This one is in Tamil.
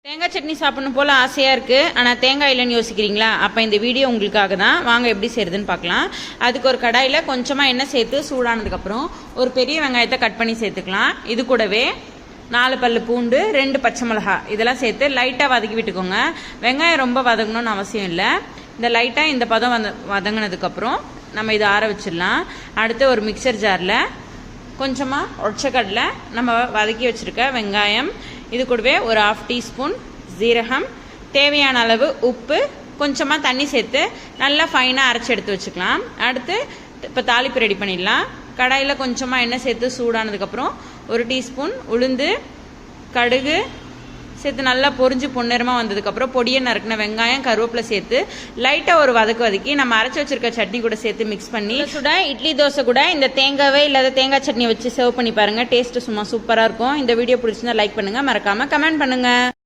தேங்காய் சட்னி சாப்பிடணும் போல் ஆசையாக இருக்குது, ஆனால் தேங்காய் இல்லைன்னு யோசிக்கிறீங்களா? அப்போ இந்த வீடியோ உங்களுக்காக தான். வாங்க எப்படி செய்யுதுன்னு பார்க்கலாம். அதுக்கு ஒரு கடாயில் கொஞ்சமாக எண்ணெய் சேர்த்து சூடானதுக்கப்புறம் ஒரு பெரிய வெங்காயத்தை கட் பண்ணி சேர்த்துக்கலாம். இது கூடவே 4 பல்லு பூண்டு, 2 பச்சை மிளகா இதெல்லாம் சேர்த்து லைட்டாக வதக்கி விட்டுக்கோங்க. வெங்காயம் ரொம்ப வதங்கணும்னு அவசியம் இல்லை. இந்த லைட்டாக இந்த பதம் வதங்கினதுக்கப்புறம் நம்ம இதை ஆற வச்சிடலாம். அடுத்து ஒரு மிக்சர் ஜாரில் கொஞ்சமாக உடச்சக்கடலை, நம்ம வதக்கி வச்சுருக்க வெங்காயம், இது கூடவே ஒரு 1/2 டீஸ்பூன் ஜீரகம், தேவையான அளவு உப்பு, கொஞ்சமாக தண்ணி சேர்த்து நல்லா ஃபைனாக அரைச்சி எடுத்து வச்சுக்கலாம். அடுத்து இப்போ தாளிப்பு ரெடி பண்ணிடலாம். கடாயில் கொஞ்சமாக எண்ணெய் சேர்த்து சூடானதுக்கப்புறம் 1 டீஸ்பூன் உளுந்து, கடுகு சேர்த்து நல்லா பொரிஞ்சு பொன்னிறமாக வந்ததுக்கப்புறம் பொடியை நறுக்கின வெங்காயம், கருவேப்பிலை சேர்த்து லைட்டாக ஒரு வதக்கி நம்ம அரைச்சி வச்சிருக்க சட்னி கூட சேர்த்து மிக்ஸ் பண்ணி சுட இட்லி தோசை கூட இந்த தேங்காவே இல்லாத தேங்காய் சட்னி வச்சு சர்வ் பண்ணி பாருங்கள். டேஸ்ட்டு சும்மா சூப்பராக இருக்கும். இந்த வீடியோ பிடிச்சிருந்தா லைக் பண்ணுங்கள், மறக்காமல் கமெண்ட் பண்ணுங்கள்.